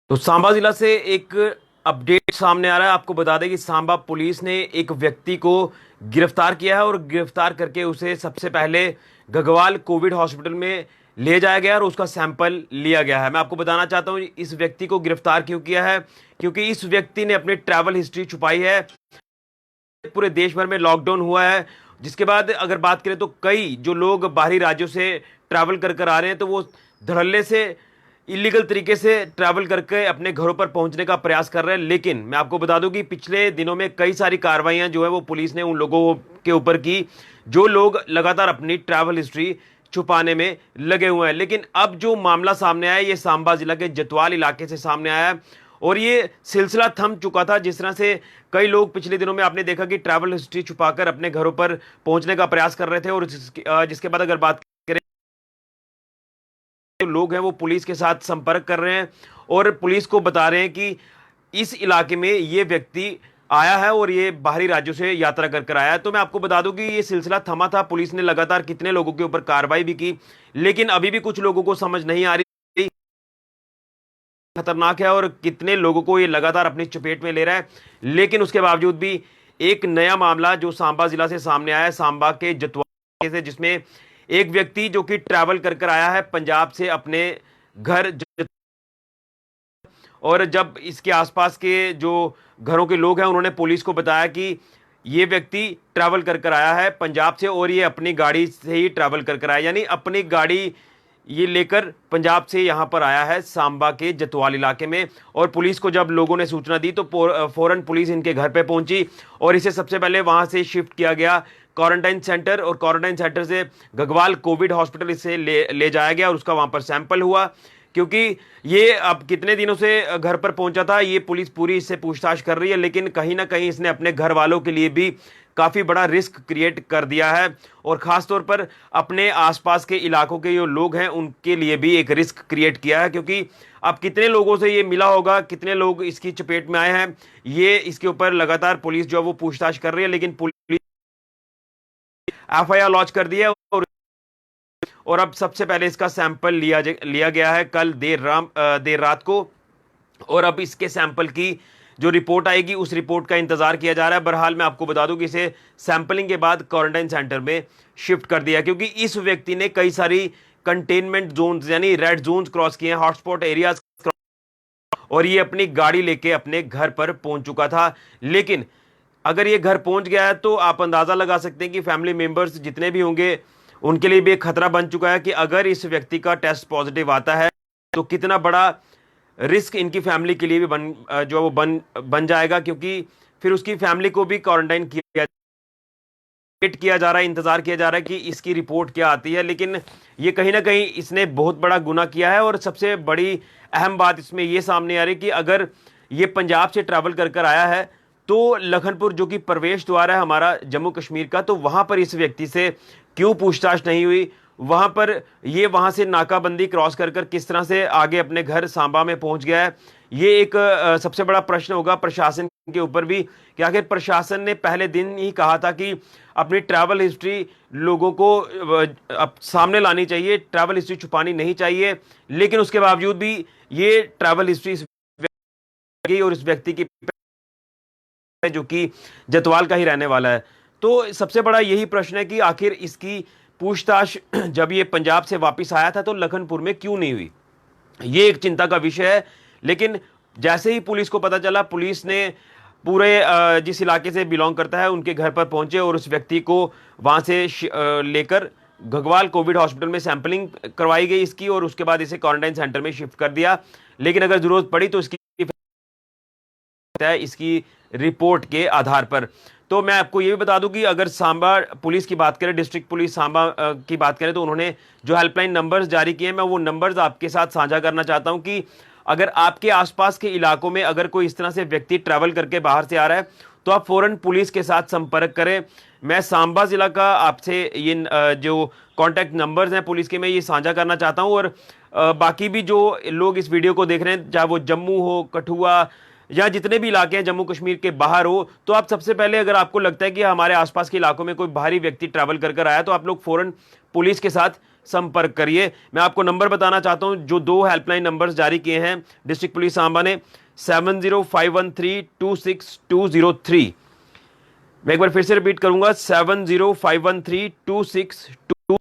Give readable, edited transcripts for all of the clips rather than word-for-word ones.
तो सांबा जिला से एक अपडेट सामने आ रहा है। आपको बता दें कि सांबा पुलिस ने एक व्यक्ति को गिरफ्तार किया है और गिरफ्तार करके उसे सबसे पहले गगवाल कोविड हॉस्पिटल में ले जाया गया और उसका सैंपल लिया गया है। मैं आपको बताना चाहता हूं इस व्यक्ति को गिरफ्तार क्यों किया है, क्योंकि इस व्यक्ति ने अपनी ट्रैवल हिस्ट्री छुपाई है। पूरे देश भर में लॉकडाउन हुआ है, जिसके बाद अगर बात करें तो कई जो लोग बाहरी राज्यों से ट्रैवल कर कर आ रहे हैं तो वो धड़ल्ले से इलीगल तरीके से ट्रैवल करके अपने घरों पर पहुंचने का प्रयास कर रहे हैं। लेकिन मैं आपको बता दूं कि पिछले दिनों में कई सारी कार्रवाइयां जो है वो पुलिस ने उन लोगों के ऊपर की जो लोग लगातार अपनी ट्रैवल हिस्ट्री छुपाने में लगे हुए हैं। लेकिन अब जो मामला सामने आया ये सांबा जिला के जतवाल इलाके से सामने आया है और ये सिलसिला थम चुका था। जिस तरह से कई लोग पिछले दिनों में आपने देखा कि ट्रैवल हिस्ट्री छुपाकर अपने घरों पर पहुंचने का प्रयास कर रहे थे और जिसके बाद अगर बात करें तो लोग हैं वो पुलिस के साथ संपर्क कर रहे हैं और पुलिस को बता रहे हैं कि इस इलाके में ये व्यक्ति आया है और ये बाहरी राज्यों से यात्रा कर कर आया है। तो मैं आपको बता दूं कि ये सिलसिला थमा था, पुलिस ने लगातार कितने लोगों के ऊपर कार्रवाई भी की, लेकिन अभी भी कुछ लोगों को समझ नहीं आ रही खतरनाक है और कितने लोगों को ये लगातार अपनी चपेट में ले रहा है। लेकिन उसके बावजूद भी एक नया मामला जो सांबा जिला से सामने आया है, सांबा के जतवा से, जिसमें एक व्यक्ति जो कि ट्रैवल कर कर आया है पंजाब से अपने घर और जब इसके आसपास के जो घरों के लोग हैं उन्होंने पुलिस को बताया कि ये व्यक्ति ट्रैवल कर कर आया है पंजाब से और ये अपनी गाड़ी से ही ट्रैवल कर कर आया, यानी अपनी गाड़ी ये लेकर पंजाब से यहां पर आया है सांबा के जतवाल इलाके में। और पुलिस को जब लोगों ने सूचना दी तो फौरन पुलिस इनके घर पे पहुंची और इसे सबसे पहले वहां से शिफ्ट किया गया क्वारंटाइन सेंटर और क्वारंटाइन सेंटर से गगवाल कोविड हॉस्पिटल इसे ले जाया गया और उसका वहां पर सैंपल हुआ। क्योंकि ये अब कितने दिनों से घर पर पहुंचा था, ये पुलिस पूरी इससे पूछताछ कर रही है, लेकिन कहीं ना कहीं इसने अपने घर वालों के लिए भी काफी बड़ा रिस्क क्रिएट कर दिया है और खास तौर पर अपने आसपास के इलाकों के जो लोग हैं उनके लिए भी एक रिस्क क्रिएट किया है। क्योंकि अब कितने लोगों से ये मिला होगा, कितने लोग इसकी चपेट में आए हैं, ये इसके ऊपर लगातार पुलिस जो है वो पूछताछ कर रही है। लेकिन पुलिस एफआईआर लॉन्च कर दी है और अब सबसे पहले इसका सैंपल लिया गया है कल देर रात को और अब इसके सैंपल की जो रिपोर्ट आएगी उस रिपोर्ट का इंतजार किया जा रहा है। बहरहाल मैं आपको बता दूं कि इसे सैंपलिंग के बाद क्वारंटाइन सेंटर में शिफ्ट कर दिया, क्योंकि इस व्यक्ति ने कई सारी कंटेनमेंट जोन्स यानी रेड जोन्स क्रॉस किए हैं, हॉटस्पॉट एरियाज, और ये अपनी गाड़ी लेके अपने घर पर पहुंच चुका था। लेकिन अगर ये घर पहुंच गया है तो आप अंदाजा लगा सकते हैं कि फैमिली मेंबर्स जितने भी होंगे उनके लिए भी एक खतरा बन चुका है कि अगर इस व्यक्ति का टेस्ट पॉजिटिव आता है तो कितना बड़ा रिस्क इनकी फैमिली के लिए भी बन जाएगा। क्योंकि फिर उसकी फैमिली को भी क्वारंटाइन किया जा रहा है, इंतजार किया जा रहा है कि इसकी रिपोर्ट क्या आती है। लेकिन ये कहीं ना कहीं इसने बहुत बड़ा गुनाह किया है और सबसे बड़ी अहम बात इसमें यह सामने आ रही है कि अगर ये पंजाब से ट्रैवल कर कर आया है तो लखनपुर जो कि प्रवेश द्वार है हमारा जम्मू कश्मीर का, तो वहां पर इस व्यक्ति से क्यों पूछताछ नहीं हुई, वहां पर ये वहां से नाकाबंदी क्रॉस कर कर किस तरह से आगे अपने घर सांबा में पहुंच गया है, ये एक सबसे बड़ा प्रश्न होगा प्रशासन के ऊपर भी कि आखिर प्रशासन ने पहले दिन ही कहा था कि अपनी ट्रैवल हिस्ट्री लोगों को अब सामने लानी चाहिए, ट्रैवल हिस्ट्री छुपानी नहीं चाहिए। लेकिन उसके बावजूद भी ये ट्रैवल हिस्ट्री और इस व्यक्ति की जो कि जतवाल का ही रहने वाला है। तो सबसे बड़ा यही प्रश्न है कि आखिर इसकी पूछताछ जब ये पंजाब से वापस आया था तो लखनपुर में क्यों नहीं हुई, ये एक चिंता का विषय है। लेकिन जैसे ही पुलिस को पता चला, पुलिस ने पूरे जिस इलाके से बिलोंग करता है उनके घर पर पहुंचे और उस व्यक्ति को वहां से लेकर घगवाल कोविड हॉस्पिटल में सैंपलिंग करवाई गई इसकी और उसके बाद इसे क्वारंटाइन सेंटर में शिफ्ट कर दिया। लेकिन अगर जरूरत पड़ी तो इसकी रिपोर्ट के आधार पर। तो मैं आपको यह भी बता दूं कि अगर सांबा पुलिस की बात करें, डिस्ट्रिक्ट पुलिस सांबा की बात करें, तो उन्होंने जो हेल्पलाइन नंबर्स जारी किए हैं मैं वो नंबर्स आपके साथ साझा करना चाहता हूं कि अगर आपके आसपास के इलाकों में अगर कोई इस तरह से व्यक्ति ट्रैवल करके बाहर से आ रहा है तो आप फौरन पुलिस के साथ संपर्क करें। मैं सांबा जिला का आपसे ये जो कॉन्टैक्ट नंबर्स हैं पुलिस के, मैं ये साझा करना चाहता हूं और बाकी भी जो लोग इस वीडियो को देख रहे हैं, चाहे वो जम्मू हो, कठुआ या जितने भी इलाके हैं जम्मू कश्मीर के बाहर हो, तो आप सबसे पहले अगर आपको लगता है कि हमारे आसपास के इलाकों में कोई बाहरी व्यक्ति ट्रैवल कर कर आया तो आप लोग फौरन पुलिस के साथ संपर्क करिए। मैं आपको नंबर बताना चाहता हूं, जो 2 हेल्पलाइन नंबर्स जारी किए हैं डिस्ट्रिक्ट पुलिस सांबा ने, 7051326203। मैं एक बार फिर से रिपीट करूंगा, 70513262।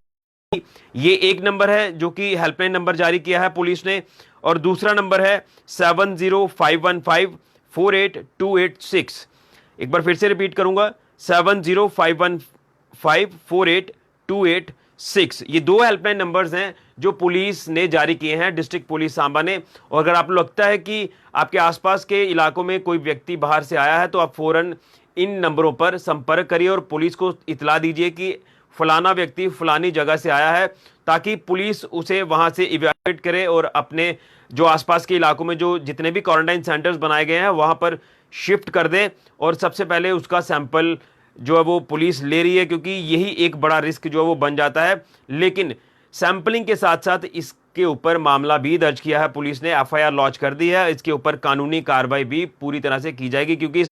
ये एक नंबर है जो कि हेल्पलाइन नंबर जारी किया है पुलिस ने, और दूसरा नंबर है 7051548286। एक बार फिर से रिपीट करूंगा, 7051548286। ये 2 हेल्पलाइन नंबर्स हैं जो पुलिस ने जारी किए हैं, डिस्ट्रिक्ट पुलिस सांबा ने। और अगर आपको लगता है कि आपके आसपास के इलाकों में कोई व्यक्ति बाहर से आया है, तो आप फौरन इन नंबरों पर संपर्क करिए और पुलिस को इतला दीजिए कि फलाना व्यक्ति फलानी जगह से आया है, ताकि पुलिस उसे वहां से इवैक्यूएट करे और अपने जो आसपास के इलाकों में जो जितने भी क्वारंटाइन सेंटर्स बनाए गए हैं वहां पर शिफ्ट कर दे। और सबसे पहले उसका सैंपल जो है वो पुलिस ले रही है, क्योंकि यही एक बड़ा रिस्क जो है वो बन जाता है। लेकिन सैंपलिंग के साथ साथ इसके ऊपर मामला भी दर्ज किया है पुलिस ने, एफआईआर लॉन्च कर दी है। इसके ऊपर कानूनी कार्रवाई भी पूरी तरह से की जाएगी, क्योंकि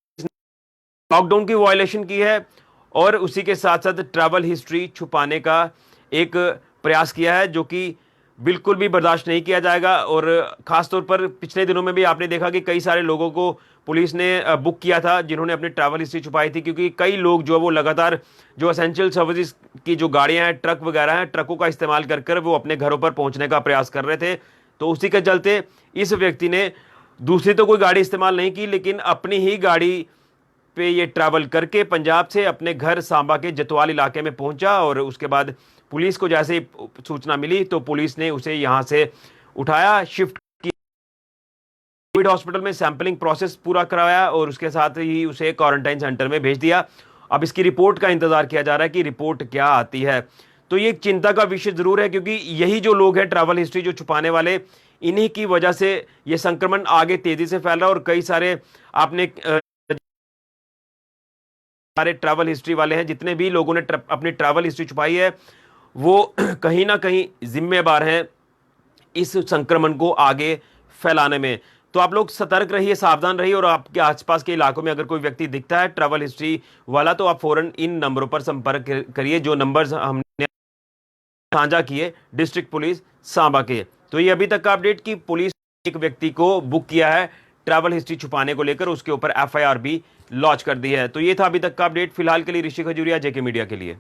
लॉकडाउन की वायलेशन की है और उसी के साथ साथ ट्रैवल हिस्ट्री छुपाने का एक प्रयास किया है, जो कि बिल्कुल भी बर्दाश्त नहीं किया जाएगा। और खासतौर पर पिछले दिनों में भी आपने देखा कि कई सारे लोगों को पुलिस ने बुक किया था जिन्होंने अपनी ट्रैवल हिस्ट्री छुपाई थी, क्योंकि कई लोग जो है वो लगातार जो एसेंशियल सर्विसेज की जो गाड़ियां हैं, ट्रक वगैरह हैं, ट्रकों का इस्तेमाल कर कर वो अपने घरों पर पहुंचने का प्रयास कर रहे थे। तो उसी के चलते इस व्यक्ति ने दूसरी तो कोई गाड़ी इस्तेमाल नहीं की, लेकिन अपनी ही गाड़ी पे ये ट्रैवल करके पंजाब से अपने घर सांबा के जतवाल इलाके में पहुंचा। और उसके बाद पुलिस को जैसे ही सूचना मिली तो पुलिस ने उसे यहां से उठाया, शिफ्ट किया, कोविड हॉस्पिटल में सैंपलिंग प्रोसेस पूरा करवाया और उसके साथ ही उसे क्वारंटाइन सेंटर में भेज दिया। अब इसकी रिपोर्ट का इंतजार किया जा रहा है कि रिपोर्ट क्या आती है। तो ये एक चिंता का विषय जरूर है, क्योंकि यही जो लोग हैं ट्रैवल हिस्ट्री जो छुपाने वाले, इन्हीं की वजह से ये संक्रमण आगे तेजी से फैल रहा है। और कई सारे आपने सारे ट्रैवल हिस्ट्री वाले हैं, जितने भी लोगों ने अपनी ट्रैवल हिस्ट्री छुपाई है, वो कहीं ना कहीं जिम्मेदार हैं इस संक्रमण को आगे फैलाने में। तो आप लोग सतर्क रहिए, सावधान रहिए, और आपके आसपास के इलाकों में अगर कोई व्यक्ति दिखता है ट्रैवल हिस्ट्री वाला, तो आप फौरन इन नंबरों पर संपर्क करिए, जो नंबर्स हमने साझा किए डिस्ट्रिक्ट पुलिस सांबा के। तो ये अभी तक का अपडेट कि पुलिस ने एक व्यक्ति को बुक किया है ट्रैवल हिस्ट्री छुपाने को लेकर, उसके ऊपर एफआईआर भी लॉन्च कर दी है। तो ये था अभी तक का अपडेट। फिलहाल के लिए ऋषि खजूरिया, जेके मीडिया के लिए।